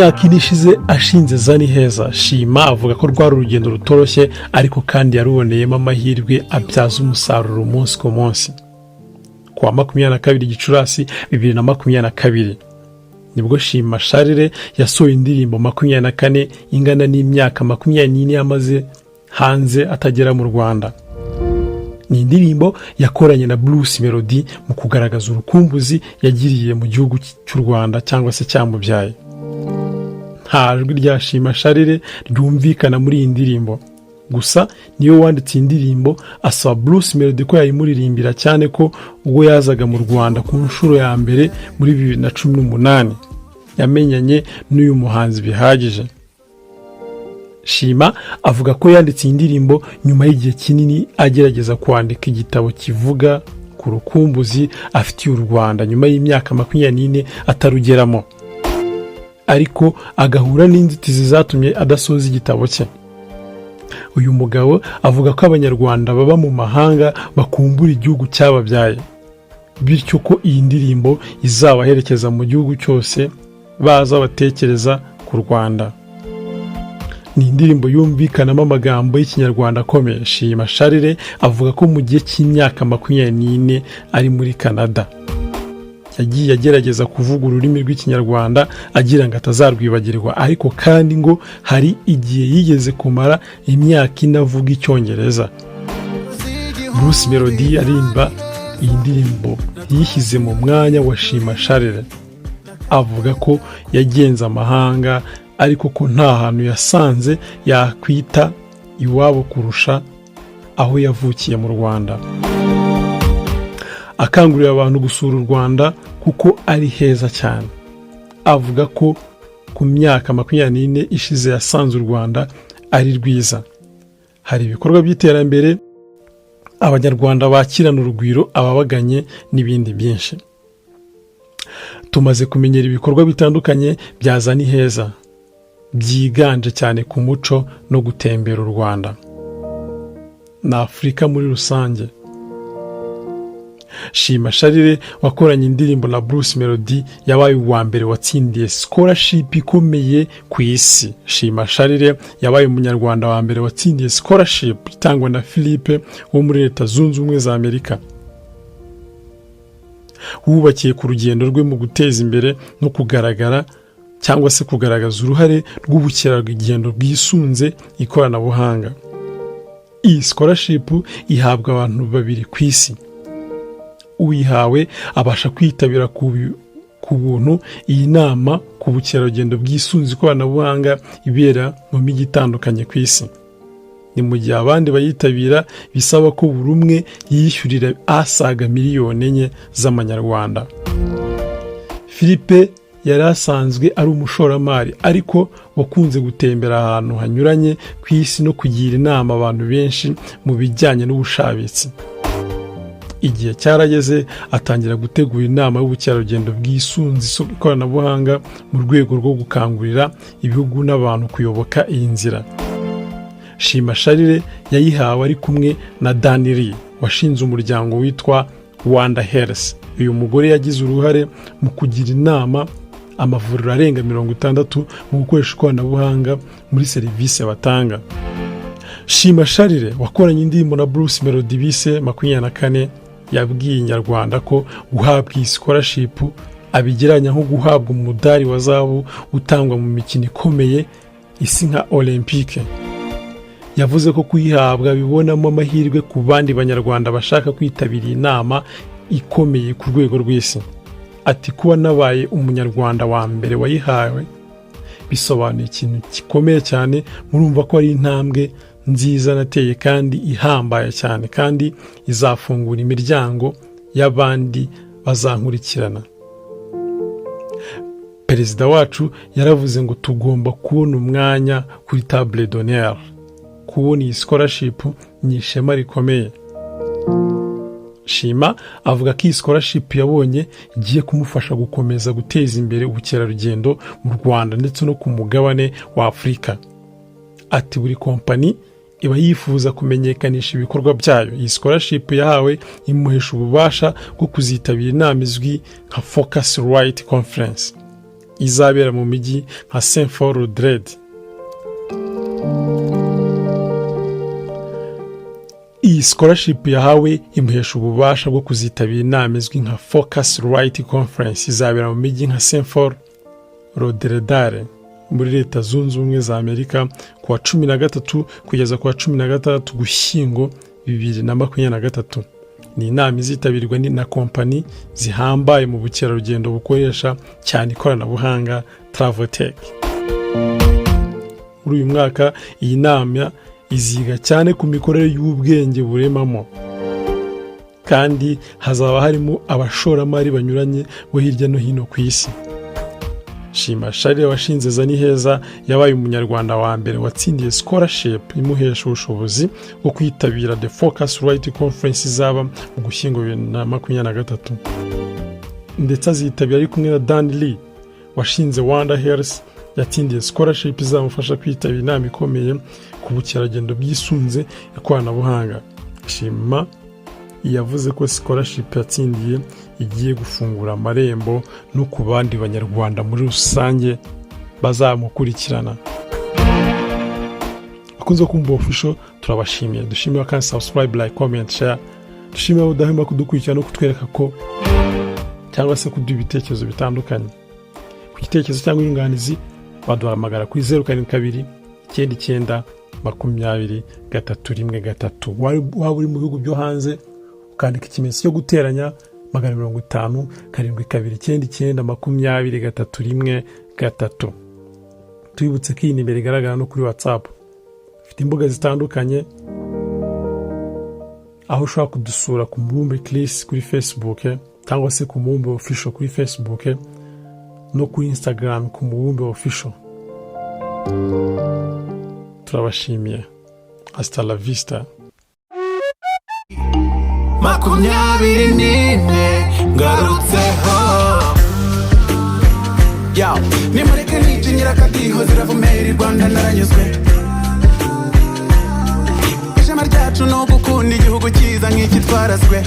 myaka ine ishize ashinze Zaniheza, Shima avuga ko rwari urugendo rutoroshye ariko kandi yaruboneyemo amahirwe abyaza umusaruro umunsi ku munsi. Kuwa 22 Gicurasi 2022 nibwo Shima Charles yasohoye indirimbo 24 ingana n'imyaka 24 yamaze hanze atagera mu Rwanda. Ni indirimbo yakoranye na BRUCE MELODIE mu kugaragaza urukumbuzi yagiriye mu gihugu cy'u Rwanda cyangwa se cyamubyaye. Nta jwi rya Shima Charles ryumvikana muri iyi ndirimbo, gusa niyo wanditse indirimbo asaba BRUCE MELODIE ko yayimuririmbira cyane ko ubwo yazaga mu Rwanda ku nshuro ya mbere muri 2018 yamenyanye n'uyu muhanzi bihagije. Shima avuga ko yanditse indirimbo nyuma y'igihe kinini agerageza kwandika igitabo kivuga ku rukumbuzi afitiye u Rwanda nyuma y'imyaka 24 atarugeramo, ariko agahura n'inzitizi zatumye adasoza igitabo cye. Uyu mugabo avuga ko abanyarwanda baba mu mahanga bakumbura igihugu cyababyaye, bityo ko iyi ndirimbo izabaherekeza mu gihugu cyose baza batekereza ku Rwanda. Ni indirimbo yumvikanamo amagambo y'ikinyarwanda akomeye. Shima Charles avuga ko mu gihe cy'imyaka 24 ari muri Canada yagiye agerageza kuvuga ururimi rw'ikinyarwanda agira ngo atazarwibagirwa, ariko kandi ngo hari igihe yigeze kumara imyaka inavuga icyongereza. BRUCE MELODIE arimba iyi ndirimbo yishyize mu mwanya wa Shima Charles, avuga ko yagenze amahanga ariko ko nta hantu yasanze yakwita iwabo kurusha aho yavukiye mu Rwanda. Akangurira abantu gusura u Rwanda kuko ari heza cyane. Avuga ko ku myaka 24 ishize yasanze u Rwanda ari rwiza, hari ibikorwa by'iterambere, abanyarwanda bakirana urugwiro ababaganye n'ibindi byinshi. Tumaze kumenyera ibikorwa bitandukanye bya Zaniheza byiganje cyane ku muco no gutembera u Rwanda na Afurika muri rusange. Shima Charles wakoranye indirimbo na BRUCE MELODIE yabaye uwa mbere watsindiye scholarship ikomeye ku isi. Shima Charles yabaye umunyarwanda wa mbere watsindiye scholarship itangwa na Philippe wo muri Leta Zunze Ubumwe za Amerika. Wubakiye ku rugendo rwe mu guteza imbere no kugaragara cyangwa se kugaragaza uruhare rw'ubukerarugendo bwisunze ikoranabuhanga. Iyi scholarship ihabwa abantu babiri ku isi. Uyihawe abasha kwitabira ku buntu iyi nama ku bukerarugendo bwisunze ikoranabuhanga ibera mu mijyi itandukanye ku isi. Ni mu gihe abandi bayitabira bisaba ko buri umwe yishyurira asaga miliyoni 4 z'amanyarwanda. Philippe yari asanzwe ari umushoramari ariko wakunze gutembera ahantu hanyuranye ku isi no kugira inama abantu benshi mu bijyanye n'ubushabitsi. Igihe cyarageze atangira gutegura inama y'ubukerarugendo bwisunze ikoranabuhanga mu rwego rwo gukangurira ibihugu n'abantu kuyoboka iyi nzira. Shima Charles yayihawe ari kumwe na Tayali washinze umuryango witwa Rwanda Health. Uyu mugore yagize uruhare mu kugira inama amavuriro arenga 60 mu gukoresha ikoranabuhanga muri serivisi batanga. Shima Charles wakoranye indirimbo na BRUCE MELODIE bise 24 yabwiye Inyarwanda ko guhabwa iyi scholarship abigeranya nko guhabwa umudari wa zahabu utangwa mu mikino ikomeye isi nka Olympique. Yavuze ko kuyihabwa bibonamo amahirwe ku bandi banyarwanda bashaka kwitabira inama ikomeye ku rwego rw'isi. Ati kuba nabaye umunyarwanda wa mbere wayihawe bisobanuye ikintu gikomeye cyane, murumva ko ari intambwe nziza nateye kandi ihambaye cyane, kandi izafungura imiryango y'abandi bazankurikirana. Perezida wacu yaravuze ngo tugomba kubona umwanya kuri table d'honneur. Kubona iyi scholarship ni ishema rikomeye. Shima avuga ko iyi scholarship yabonye igiye kumufasha gukomeza guteza imbere ubukerarugendo mu Rwanda ndetse no ku mugabane wa Afurika. Ati buri kompani iba yifuza kumenyekanisha ibikorwa byayo. Iyi scholarship yahawe imuhesha ububasha bwo kuzitabira inama izwi nka Phocuswright conference. izabera mu mijyi nka Saint Paul Dred. Iyi scholarship yahawe imuhesha ububasha bwo kuzitabira inama izwi nka Phocuswright Conference izabera mu mijyi nka Saint Paul Rodredare muri Leta Zunze Ubumwe za Amerika kuwa 13 kugeza kuwa 16 Gushyingo 2023. Ni inama izitabirwa na kompani zihambaye mu bukerarugendo bukoresha cyane ikoranabuhanga travel tech. Muri uyu mwaka iyi nama iziga cyane ku mikorere y'ubwenge buremamo, kandi hazaba harimo abashoramari banyuranye bo hirya no hino ku isi. Shima Charles washinze Zaniheza yabaye umunyarwanda wa mbere watsindiye scholarship imuhesha ubushobozi bwo kwitabira the Phocuswright Conference izaba mu Gushyingo 2023. Ndetse azitabira ari kumwe na Dan Lee washinze Rwanda Health yatsindiye scholarship izamufasha kwitabira inama ikomeye ku bukerarugendo bwisunze ikoranabuhanga. Shima yavuze ko scholarship yatsindiye igiye gufungura amarembo no ku bandi banyarwanda muri rusange bazamukurikirana. Akunze kumva official, turabashimiye. Dushimira kandi subscribe, like, comment, share. Dushimira udahema kudukurikira no kutwereka ko cyangwa se kuduha ibitekerezo bitandukanye. Ku gitekerezo cyangwa inyunganizi baduhamagara kuri 072 99 20 313. Waba uri mu bihugu byo hanze ukandika ikimenyetso cyo guteranya 50 72 99 20 313. Twibutse ko iyi nimero igaragara no kuri WhatsApp. Ifite imbuga zitandukanye aho ushobora kudusura ku Muri Chris kuri Facebook cyangwa se ku Muri Official kuri Facebook no kuri Instagram ku Muri Official. Turabashimiye. Hasta la vista. 24 ngarutseho nimureke nitinyira akadiho ziravumera Rwanda naranyuzwe. Ishema ryacu no gukunda igihugu cyiza nk'iki twarazwe.